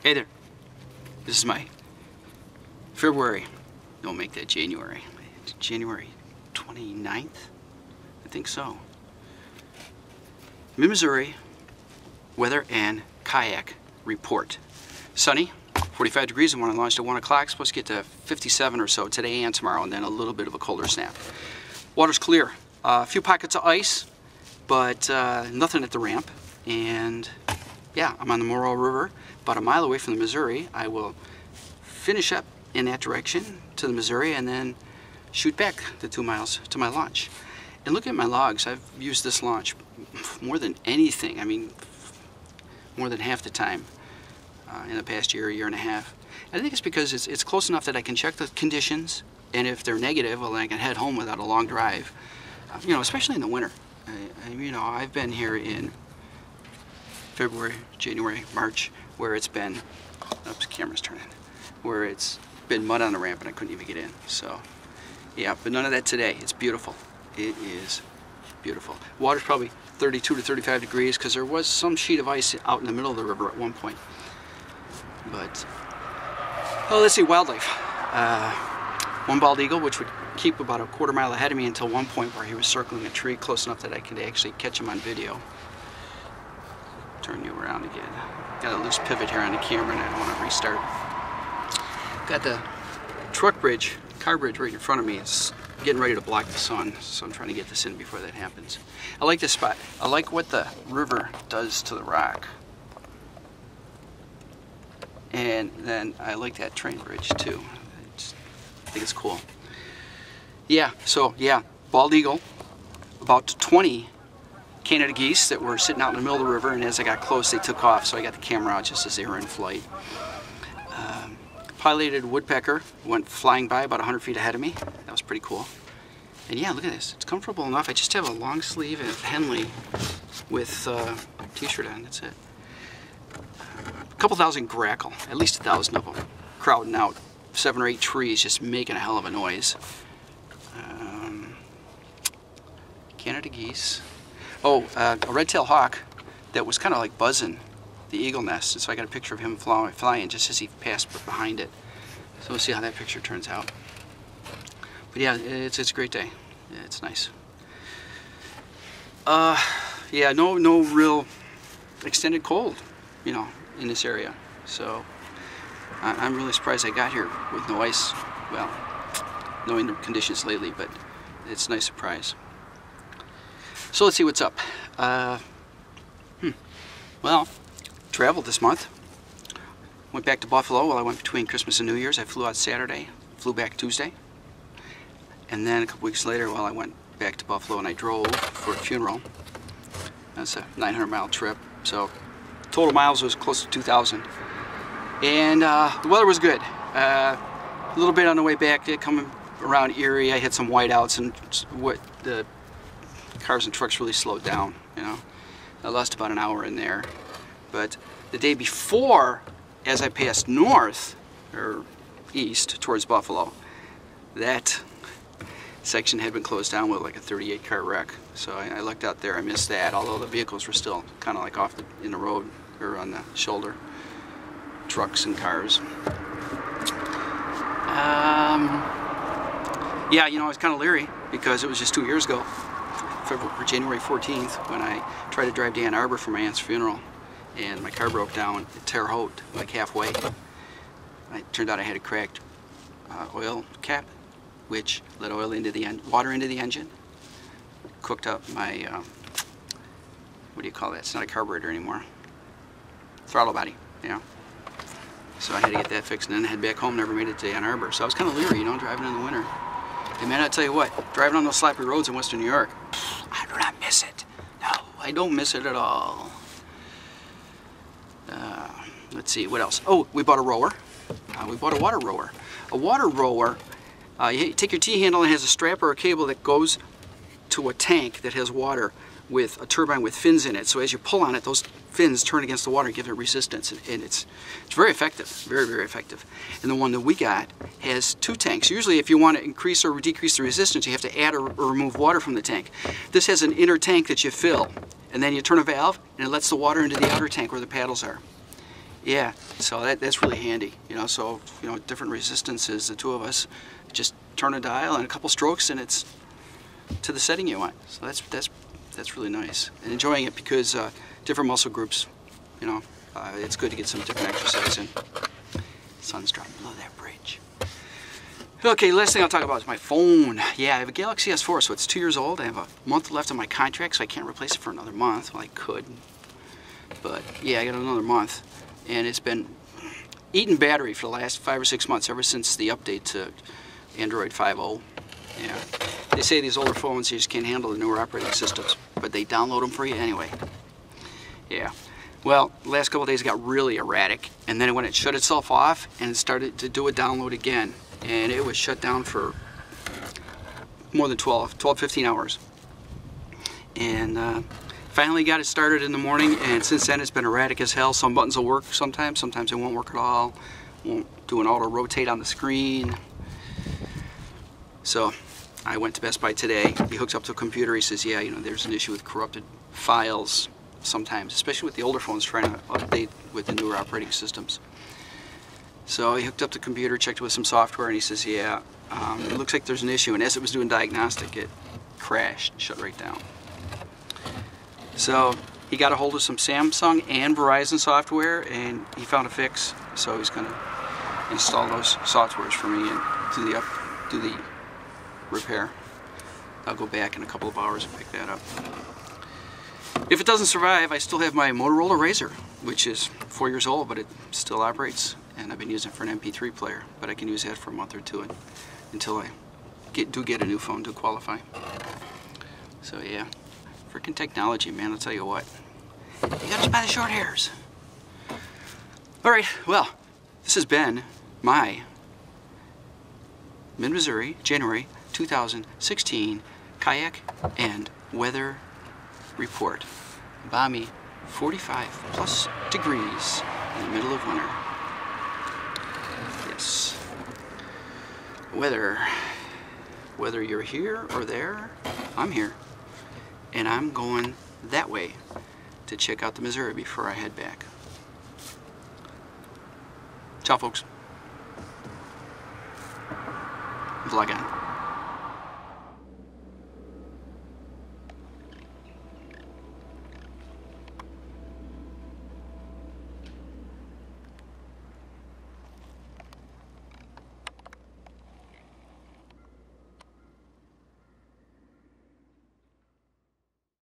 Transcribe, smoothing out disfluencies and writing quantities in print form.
Hey there. This is my February. Don't make that January. It's January 29th? I think so. Mid-Missouri weather and kayak report. Sunny, 45 degrees and when I launched at 1 o'clock. Supposed to get to 57 or so today and tomorrow, and then a little bit of a colder snap. Water's clear. A few pockets of ice, but nothing at the ramp. And yeah, I'm on the Moreau River, about a mile away from the Missouri. I will finish up in that direction to the Missouri and then shoot back the 2 miles to my launch. And look at my logs. I've used this launch more than anything. I mean, more than half the time in the past year and a half. I think it's because it's close enough that I can check the conditions, and if they're negative, well, then I can head home without a long drive. You know, especially in the winter. You know, I've been here in February, January, March, where it's been, oops, camera's turning, where it's been mud on the ramp and I couldn't even get in. So, yeah, but none of that today. It's beautiful. It is beautiful. Water's probably 32 to 35 degrees because there was some sheet of ice out in the middle of the river at one point. But, oh, let's see, wildlife. One bald eagle, which would keep about a quarter mile ahead of me until one point where he was circling a tree close enough that I could actually catch him on video. Turn you around again. Got a loose pivot here on the camera and I don't want to restart. Got the truck bridge, car bridge right in front of me. It's getting ready to block the sun, so I'm trying to get this in before that happens. I like this spot. I like what the river does to the rock. And then I like that train bridge too. I think it's cool. Yeah, so yeah, bald eagle, about 20 Canada geese that were sitting out in the middle of the river, and as I got close they took off, so I got the camera out just as they were in flight. Pileated woodpecker went flying by about 100 feet ahead of me. That was pretty cool. And yeah, look at this. It's comfortable enough. I just have a long sleeve and Henley with t-shirt on, that's it. A couple thousand grackle, at least 1,000 of them, crowding out 7 or 8 trees, just making a hell of a noise. Canada geese. Oh, a red-tailed hawk that was kind of like buzzing the eagle nest, and so I got a picture of him flying just as he passed behind it. So we'll see how that picture turns out. But yeah, it's a great day. Yeah, it's nice. Yeah, no real extended cold, you know, in this area. So I'm really surprised I got here with no ice. Well, knowing the conditions lately, but it's a nice surprise. So let's see what's up. Well, traveled this month. Went back to Buffalo while I went between Christmas and New Year's. I flew out Saturday, flew back Tuesday. And then a couple weeks later, well, I went back to Buffalo and I drove for a funeral. That's a 900-mile trip. So total miles was close to 2,000. And the weather was good. A little bit on the way back, coming around Erie, I hit some whiteouts, and what the cars and trucks really slowed down, you know. I lost about an hour in there. But the day before, as I passed north, or east, towards Buffalo, that section had been closed down with like a 38-car wreck. So I looked out there, I missed that, although the vehicles were still kind of like off in the road, or on the shoulder. Trucks and cars. Yeah, you know, I was kind of leery because it was just 2 years ago, January 14th, when I tried to drive to Ann Arbor for my aunt's funeral, and my car broke down at Terre Haute, like halfway. It turned out I had a cracked oil cap, which let oil into the water into the engine, cooked up my what do you call that? It's not a carburetor anymore. Throttle body, yeah. So I had to get that fixed and then head back home. Never made it to Ann Arbor. So I was kind of leery, you know, driving in the winter. And man, I tell you what, driving on those sloppy roads in Western New York, I do not miss it. No, I don't miss it at all. Let's see, what else? Oh, we bought a rower. We bought a water rower. A water rower, you take your T-handle and it has a strap or a cable that goes to a tank that has water with a turbine with fins in it. So as you pull on it, those fins turn against the water and give it resistance. And it's very effective, very, very effective. And the one that we got has 2 tanks. Usually if you want to increase or decrease the resistance, you have to add or remove water from the tank. This has an inner tank that you fill. And then you turn a valve and it lets the water into the outer tank where the paddles are. Yeah, so that's really handy, you know. So, you know, different resistances, the two of us just turn a dial and a couple strokes and it's to the setting you want. So that's really nice, and enjoying it because different muscle groups, you know, it's good to get some different exercise in. Sun's dropping below that bridge. Okay, last thing I'll talk about is my phone. Yeah, I have a Galaxy S4, so it's 2 years old. I have a month left on my contract, so I can't replace it for another month. Well, I could, but yeah, I got another month, and it's been eating battery for the last 5 or 6 months, ever since the update to Android 5.0. Yeah, they say these older phones, you just can't handle the newer operating systems, but they download them for you anyway. Yeah. Well, the last couple of days it got really erratic, and then when it shut itself off and it started to do a download again, and it was shut down for more than 15 hours. And finally got it started in the morning, and since then it's been erratic as hell. Some buttons will work sometimes they won't work at all. Won't do an auto rotate on the screen. So I went to Best Buy today. He hooks up to a computer. He says, yeah, you know, there's an issue with corrupted files sometimes, especially with the older phones trying to update with the newer operating systems. So he hooked up the computer, checked it with some software, and he says, yeah, it looks like there's an issue. And as it was doing diagnostic, it crashed and shut right down. So he got a hold of some Samsung and Verizon software, and he found a fix. So he's going to install those softwares for me and do the repair. I'll go back in a couple of hours and pick that up. If it doesn't survive, I still have my Motorola Razr, which is 4 years old, but it still operates, and I've been using it for an MP3 player, but I can use that for a month or two until I do get a new phone to qualify. So yeah, freaking technology, man, I'll tell you what. You gotta just buy the short hairs. Alright, well, this has been my Mid-Missouri, January 2016 kayak and weather report. Balmy 45+ degrees in the middle of winter. Yes. Whether you're here or there, I'm here. And I'm going that way to check out the Missouri before I head back. Ciao, folks. Vlog on.